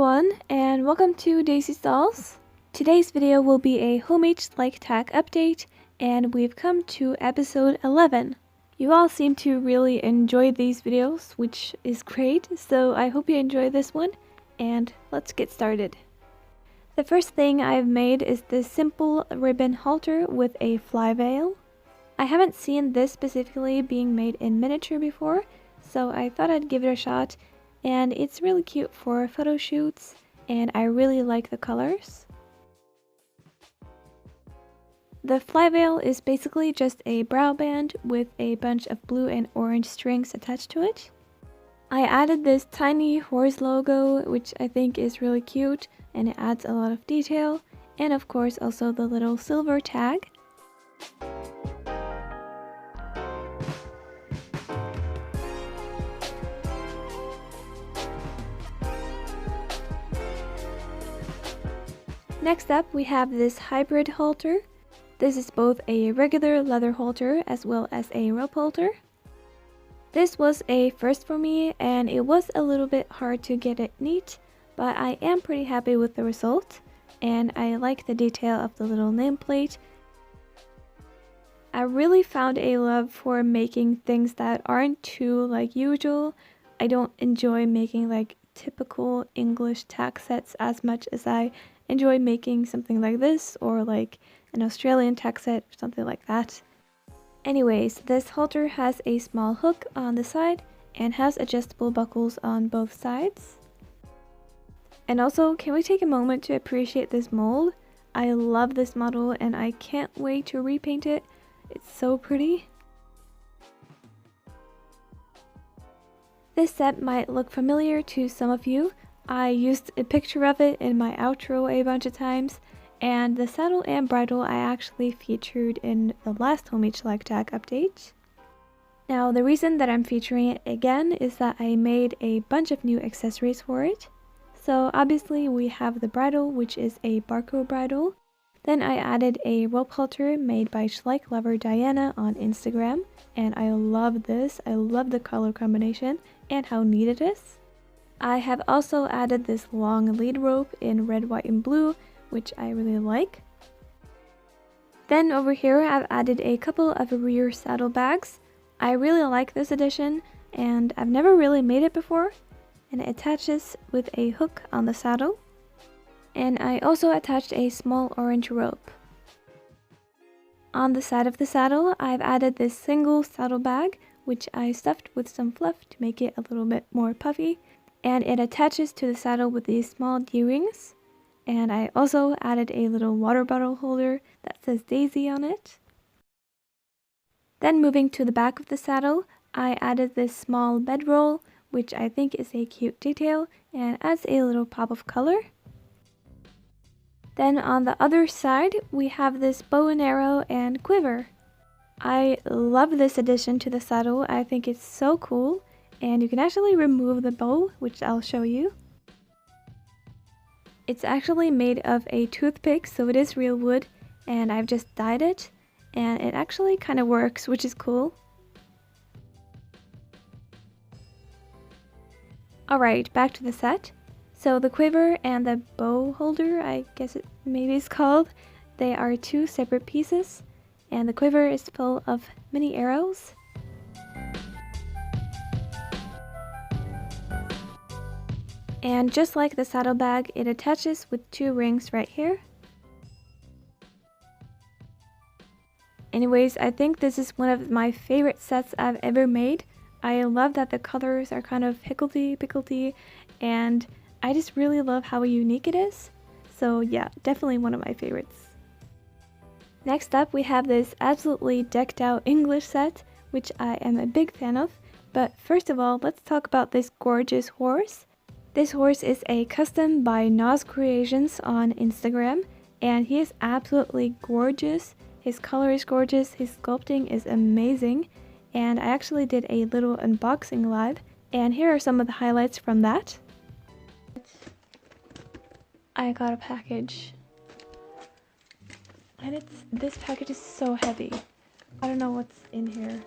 everyone, and welcome to Daisy's Dolls. Today's video will be a homemade Schleich Tack update, and we've come to episode 11. You all seem to really enjoy these videos, which is great, so I hope you enjoy this one, and let's get started. The first thing I've made is this simple ribbon halter with a fly veil. I haven't seen this specifically being made in miniature before, so I thought I'd give it a shot. And it's really cute for photo shoots, and I really like the colors. The fly veil is basically just a brow band with a bunch of blue and orange strings attached to it. I added this tiny horse logo, which I think is really cute, and it adds a lot of detail, and of course also the little silver tag. Next up, we have this hybrid halter. This is both a regular leather halter as well as a rope halter. This was a first for me, and it was a little bit hard to get it neat, but I am pretty happy with the result, and I like the detail of the little nameplate. I really found a love for making things that aren't too usual. I don't enjoy making typical English tack sets as much as I enjoy making something like this, or like an Australian tack set or something like that. Anyways, this halter has a small hook on the side and has adjustable buckles on both sides. And also, can we take a moment to appreciate this mold? I love this model and I can't wait to repaint it. It's so pretty. This set might look familiar to some of you. I used a picture of it in my outro a bunch of times, and the saddle and bridle I actually featured in the last homemade Schleich Tack update. Now, the reason that I'm featuring it again is that I made a bunch of new accessories for it. So obviously we have the bridle, which is a Barco bridle. Then I added a rope halter made by Schleich lover Diana on Instagram, and I love this. I love the color combination and how neat it is. I have also added this long lead rope in red, white, and blue, which I really like. Then over here I've added a couple of rear saddle bags. I really like this addition, and I've never really made it before, and it attaches with a hook on the saddle. And I also attached a small orange rope. On the side of the saddle, I've added this single saddle bag, which I stuffed with some fluff to make it a little bit more puffy. And it attaches to the saddle with these small D-rings. And I also added a little water bottle holder that says Daisy on it. Then moving to the back of the saddle, I added this small bedroll, which I think is a cute detail and adds a little pop of color. Then on the other side, we have this bow and arrow and quiver. I love this addition to the saddle. I think it's so cool. And you can actually remove the bow, which I'll show you. It's actually made of a toothpick, so it is real wood, and I've just dyed it, and it actually kind of works, which is cool. Alright, back to the set. So the quiver and the bow holder, I guess it maybe is called, they are two separate pieces, and the quiver is full of mini arrows. And just like the saddlebag, it attaches with two rings right here. Anyways, I think this is one of my favorite sets I've ever made. I love that the colors are kind of higgledy-piggledy, and I just really love how unique it is. So yeah, definitely one of my favorites. Next up, we have this absolutely decked out English set, which I am a big fan of. But first of all, let's talk about this gorgeous horse. This horse is a custom by Nas Creations on Instagram, and he is absolutely gorgeous. His color is gorgeous, his sculpting is amazing, and I actually did a little unboxing live, and here are some of the highlights from that. I got a package, and this package is so heavy. I don't know what's in here.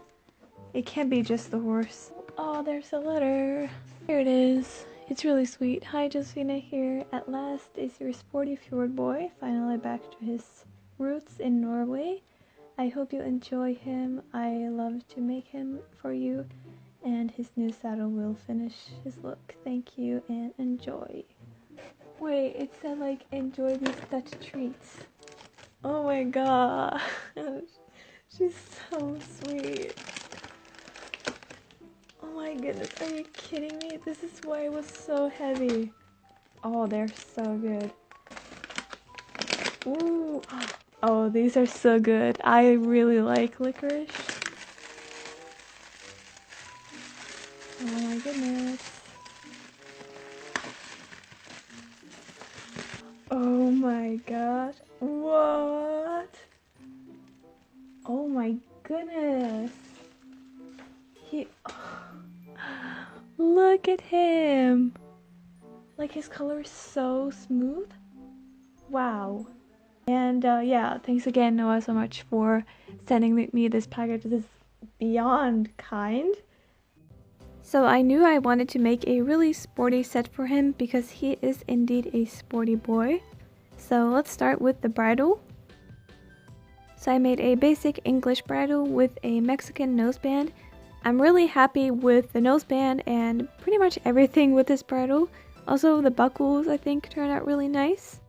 It can't be just the horse. Oh, there's a letter. Here it is. It's really sweet. Hi, Josephina here. At last is your sporty fjord boy finally back to his roots in Norway. I hope you enjoy him. I love to make him for you, and his new saddle will finish his look. Thank you and enjoy. Wait, it said like enjoy these Dutch treats. Oh my god. She's so sweet. Oh my goodness, are you kidding me? This is why it was so heavy. Oh, they're so good. Ooh. Oh, these are so good. I really like licorice. Oh my goodness. Oh my gosh. What? Oh my goodness. Look at him. Like his color is so smooth. Wow. And yeah, thanks again, Noah, so much for sending me this package. This is beyond kind. So I knew I wanted to make a really sporty set for him because he is indeed a sporty boy. So let's start with the bridle. So I made a basic English bridle with a Mexican noseband. I'm really happy with the noseband and pretty much everything with this bridle. Also the buckles I think turned out really nice.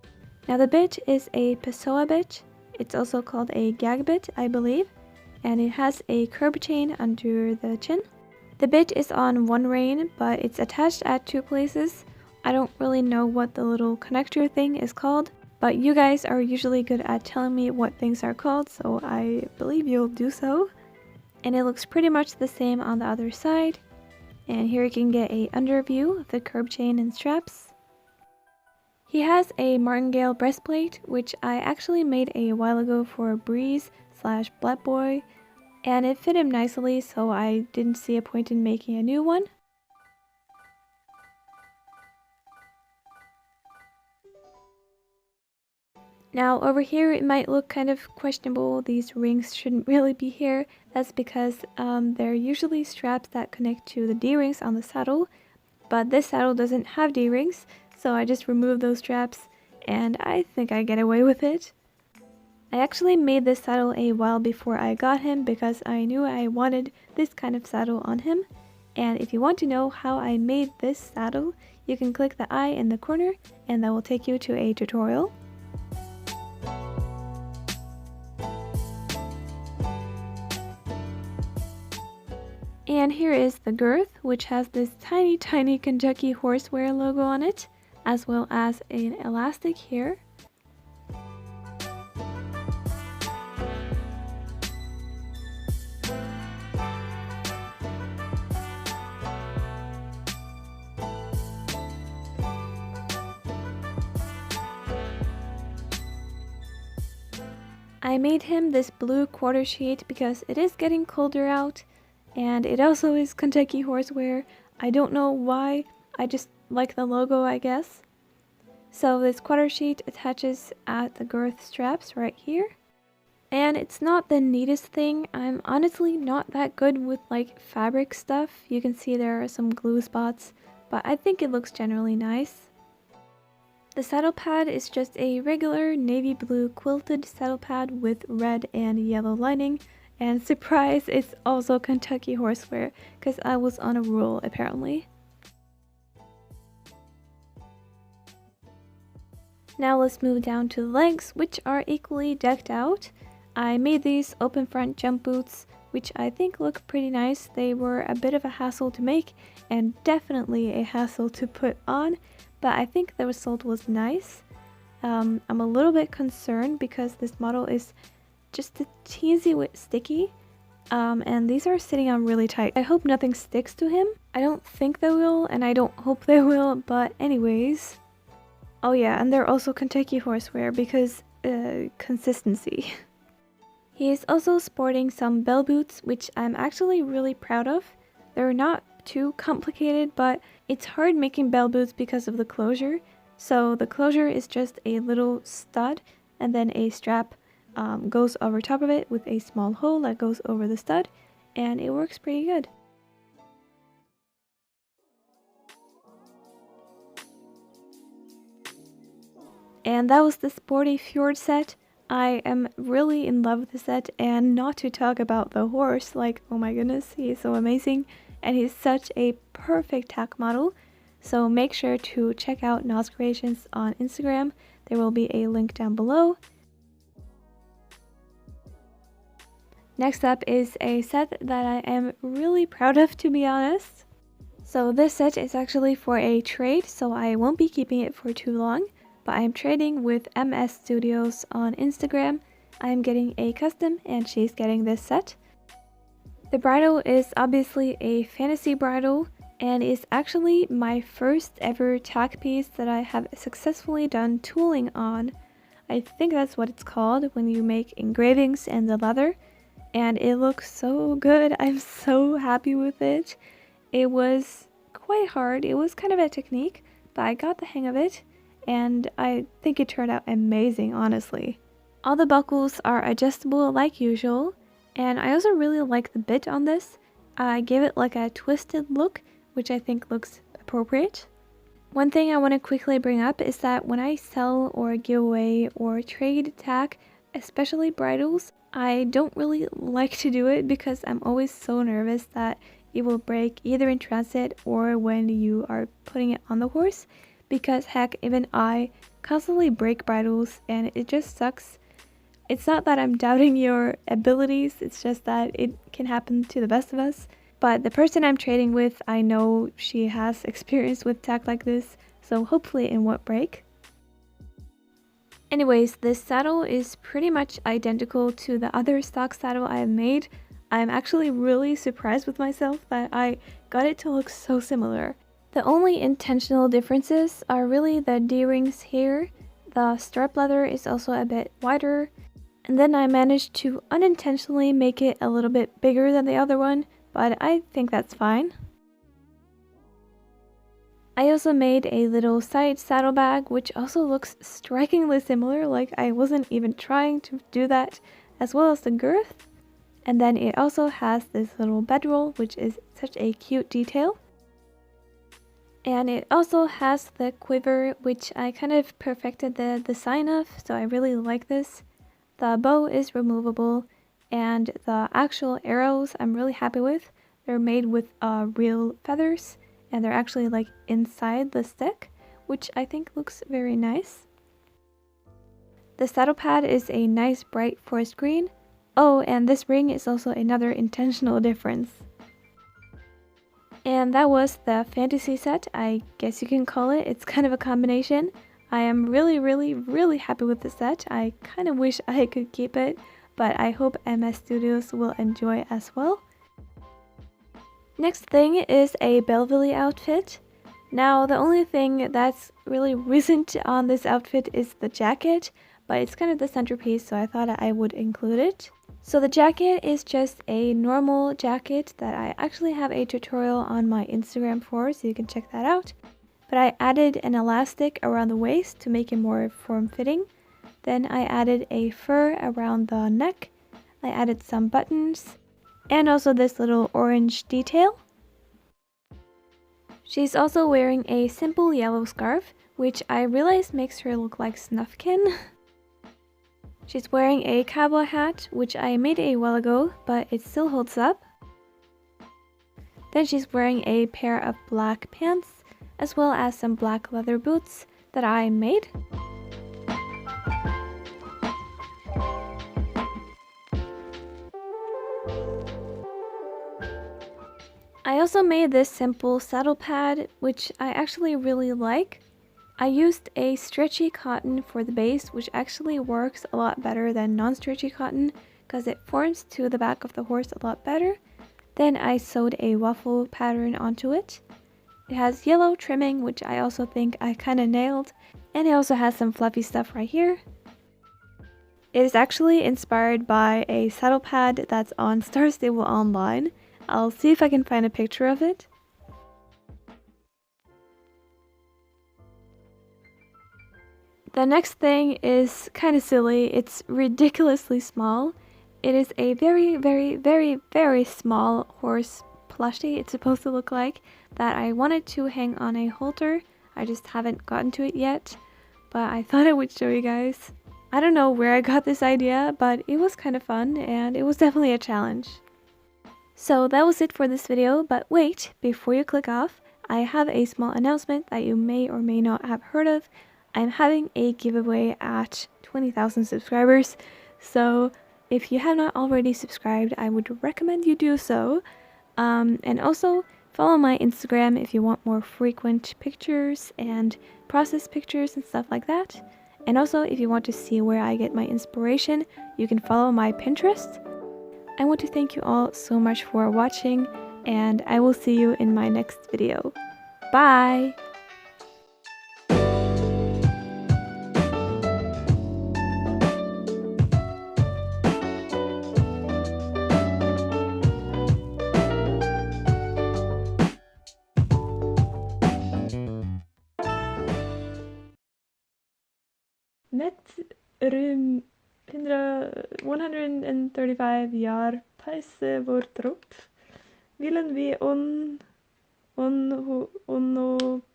Now the bit is a Pessoa bit. It's also called a gag bit, I believe. And it has a curb chain under the chin. The bit is on one rein, but it's attached at 2 places. I don't really know what the little connector thing is called, but you guys are usually good at telling me what things are called, so I believe you'll do so. And it looks pretty much the same on the other side. And here you can get a under view of the curb chain and straps. He has a martingale breastplate, which I actually made a while ago for Breeze/Black Boy, and it fit him nicely, so I didn't see a point in making a new one. Now over here it might look kind of questionable. These rings shouldn't really be here. That's because they're usually straps that connect to the D-rings on the saddle, but this saddle doesn't have D-rings, so I just removed those straps and I think I get away with it. I actually made this saddle a while before I got him because I knew I wanted this kind of saddle on him. And if you want to know how I made this saddle, you can click the I in the corner and that will take you to a tutorial. And here is the girth, which has this tiny Kentucky Horsewear logo on it, as well as an elastic here. I made him this blue quarter sheet because it is getting colder out, and it also is Kentucky Horsewear. I don't know why, I just like the logo, I guess. So this quarter sheet attaches at the girth straps right here. And it's not the neatest thing. I'm honestly not that good with like fabric stuff. You can see there are some glue spots, but I think it looks generally nice. The saddle pad is just a regular navy blue quilted saddle pad with red and yellow lining. And surprise, it's also Kentucky Horsewear, because I was on a roll apparently. Now let's move down to the legs, which are equally decked out. I made these open front jump boots, which I think look pretty nice. They were a bit of a hassle to make, and definitely a hassle to put on, but I think the result was nice. I'm a little bit concerned because this model is just a teensy bit sticky, and these are sitting on really tight. I hope nothing sticks to him. I don't think they will, and I don't hope they will, but anyways. Oh yeah, and they're also Kentucky Horsewear because consistency. He is also sporting some bell boots, which I'm actually really proud of. They're not too complicated, but it's hard making bell boots because of the closure. So the closure is just a little stud, and then a strap goes over top of it with a small hole that goes over the stud, and it works pretty good. And that was the Sporty Fjord set. I am really in love with the set, and not to talk about the horse, like, oh my goodness, he is so amazing, and he's such a perfect tack model. So make sure to check out Nas Creations on Instagram. There will be a link down below. Next up is a set that I am really proud of, to be honest. So this set is actually for a trade, so I won't be keeping it for too long. But I'm trading with MS Studios on Instagram. I'm getting a custom and she's getting this set. The bridle is obviously a fantasy bridle and is actually my first ever tack piece that I have successfully done tooling on. I think that's what it's called when you make engravings in the leather, and it looks so good. I'm so happy with it. It was quite hard. It was kind of a technique, but I got the hang of it. And I think it turned out amazing, honestly. All the buckles are adjustable like usual, and I also really like the bit on this. I gave it like a twisted look, which I think looks appropriate. One thing I want to quickly bring up is that when I sell or give away or trade tack, especially bridles, I don't really like to do it because I'm always so nervous that it will break either in transit or when you are putting it on the horse. Because heck, even I constantly break bridles and it just sucks. It's not that I'm doubting your abilities, it's just that it can happen to the best of us. But the person I'm trading with, I know she has experience with tack like this, so hopefully it won't break. Anyways, this saddle is pretty much identical to the other stock saddle I have made. I'm actually really surprised with myself that I got it to look so similar. The only intentional differences are really the D-rings here. The strap leather is also a bit wider. And then I managed to unintentionally make it a little bit bigger than the other one, but I think that's fine. I also made a little side saddlebag, which also looks strikingly similar, like I wasn't even trying to do that, as well as the girth. And then it also has this little bedroll, which is such a cute detail. And it also has the quiver, which I kind of perfected the design of, so I really like this. The bow is removable, and the actual arrows I'm really happy with. They're made with real feathers, and they're actually like inside the stick, which I think looks very nice. The saddle pad is a nice bright forest green. Oh, and this ring is also another intentional difference. And that was the fantasy set, I guess you can call it. It's kind of a combination. I am really happy with the set. I kind of wish I could keep it, but I hope MS Studios will enjoy it as well. Next thing is a Belleville outfit. Now, the only thing that's really recent on this outfit is the jacket, but it's kind of the centerpiece, so I thought I would include it. So the jacket is just a normal jacket that I actually have a tutorial on my Instagram for, so you can check that out. But I added an elastic around the waist to make it more form-fitting. Then I added a fur around the neck. I added some buttons and also this little orange detail. She's also wearing a simple yellow scarf, which I realized makes her look like Snufkin. She's wearing a cowboy hat, which I made a while ago, but it still holds up. Then she's wearing a pair of black pants, as well as some black leather boots that I made. I also made this simple saddle pad, which I actually really like. I used a stretchy cotton for the base, which actually works a lot better than non-stretchy cotton because it forms to the back of the horse a lot better. Then I sewed a waffle pattern onto it. It has yellow trimming, which I also think I kind of nailed, and it also has some fluffy stuff right here. It is actually inspired by a saddle pad that's on Star Stable online. I'll see if I can find a picture of it. The next thing is kind of silly. It's ridiculously small. It is a very small horse plushie, it's supposed to look like, that I wanted to hang on a halter. I just haven't gotten to it yet. but I thought I would show you guys. I don't know where I got this idea, but it was kind of fun and it was definitely a challenge. So that was it for this video, but wait, before you click off, I have a small announcement that you may or may not have heard of. I'm having a giveaway at 20,000 subscribers, so if you have not already subscribed, I would recommend you do so. And also, follow my Instagram if you want more frequent pictures and process pictures and stuff like that. And also, if you want to see where I get my inspiration, you can follow my Pinterest. I want to thank you all so much for watching, and I will see you in my next video. Bye! Met 135 jaar pause wordt erop. Willen we onophoudelijk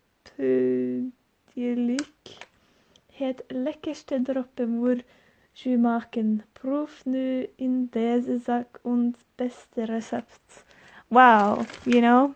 het lekkerste droppen voor je maken. Proef nu in deze zak ons beste recept. Wow, you know?